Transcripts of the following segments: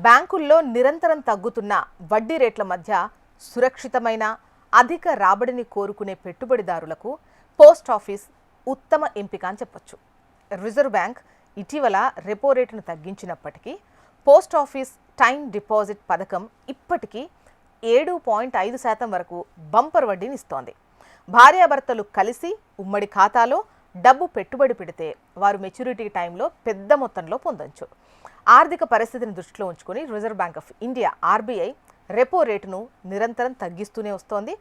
బ్యాంకుల్లో నిరంతరం తగ్గుతున్న వడ్డీ రేట్ల మధ్య సురక్షితమైన అధిక రాబడిని కోరుకునే పెట్టుబడిదారులకు పోస్ట్ ఆఫీస్ ఉత్తమ ఎంపిక అని చెప్పొచ్చు. రిజర్వ్ బ్యాంక్ ఇటీవల రెపో రేటును తగ్గించినప్పటికీ పోస్ట్ ఆఫీస్ టైమ్ డిపాజిట్ పథకం ఇప్పటికీ 7.5% వరకు బంపర్ వడ్డీని ఇస్తోంది. భార్యాభర్తలు కలిసి ఉమ్మడి ఖాతాలో డబ్బు పెట్టుబడి పెడితే వారు మెచ్యూరిటీ టైంలో పెద్ద మొత్తంలో పొందొచ్చు. ఆర్థిక పరిస్థితిని దృష్టిలో ఉంచుకొని reserve bank of India RBI repo రేటును నిరంతరం తగ్గిస్తూనే వస్తోంది.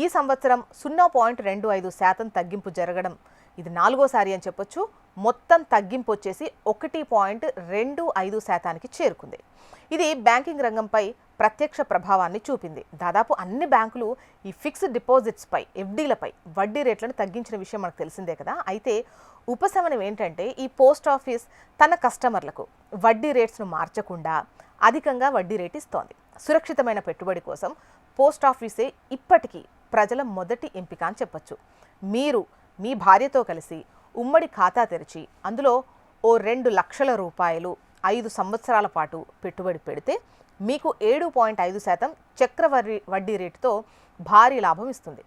ఈ సంవత్సరం 0.25% తగ్గింపు జరగడం ఇది 4వసారి అని చెప్పొచ్చు. మొత్తం తగ్గింపు వచ్చేసి 1.25%కి చేరుకుంది. ఇది బ్యాంకింగ్ రంగంపై ప్రత్యక్ష ప్రభావాన్ని చూపింది. దాదాపు అన్ని బ్యాంకులు ఈ ఫిక్స్డ్ డిపాజిట్స్పై ఎఫ్డీలపై వడ్డీ రేట్లను తగ్గించిన విషయం మనకు తెలిసిందే కదా. అయితే ఉపశమనం ఏంటంటే ఈ పోస్ట్ ఆఫీస్ తన కస్టమర్లకు వడ్డీ రేట్స్ను మార్చకుండా అధికంగా వడ్డీ రేట్ ఇస్తోంది. సురక్షితమైన పెట్టుబడి కోసం పోస్ట్ ఆఫీసే ఇప్పటికీ ప్రజల మొదటి ఎంపిక అని చెప్పొచ్చు. మీరు మీ భార్యతో కలిసి ఉమ్మడి ఖాతా తెరిచి అందులో ఓ 2 లక్షల రూపాయలు 5 సంవత్సరాల పాటు పెట్టుబడి పెడితే మీకు 7.5% చక్రవడ్డీ వడ్డీ రేటుతో భారీ లాభం ఇస్తుంది.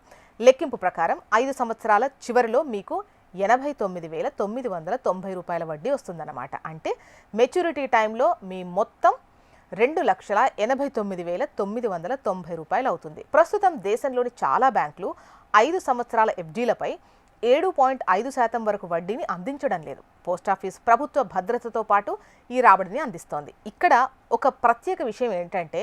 లెక్కింపు ప్రకారం 5 సంవత్సరాల చివరిలో మీకు 89,990 రూపాయల వడ్డీ వస్తుందన్నమాట. అంటే మెచ్యూరిటీ టైంలో మీ మొత్తం 2,89,990 రూపాయలు అవుతుంది. ప్రస్తుతం దేశంలోని చాలా బ్యాంకులు 5 సంవత్సరాల ఎఫ్డీలపై 7.5% వరకు వడ్డీని అందించడం లేదు. పోస్టాఫీస్ ప్రభుత్వ భద్రతతో పాటు ఈ రాబడిని అందిస్తోంది. ఇక్కడ ఒక ప్రత్యేక విషయం ఏంటంటే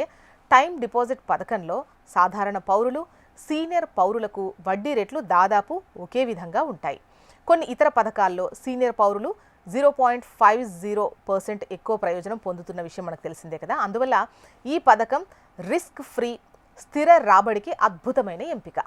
టైం డిపాజిట్ పథకంలో సాధారణ పౌరులు, సీనియర్ పౌరులకు వడ్డీ రేట్లు దాదాపు ఒకే విధంగా ఉంటాయి. కొన్ని ఇతర పథకాల్లో సీనియర్ పౌరులు 0.50% ఎక్కువ ప్రయోజనం పొందుతున్న విషయం మనకు తెలిసిందే కదా. అందువల్ల ఈ పథకం రిస్క్ ఫ్రీ స్థిర రాబడికి అద్భుతమైన ఎంపిక.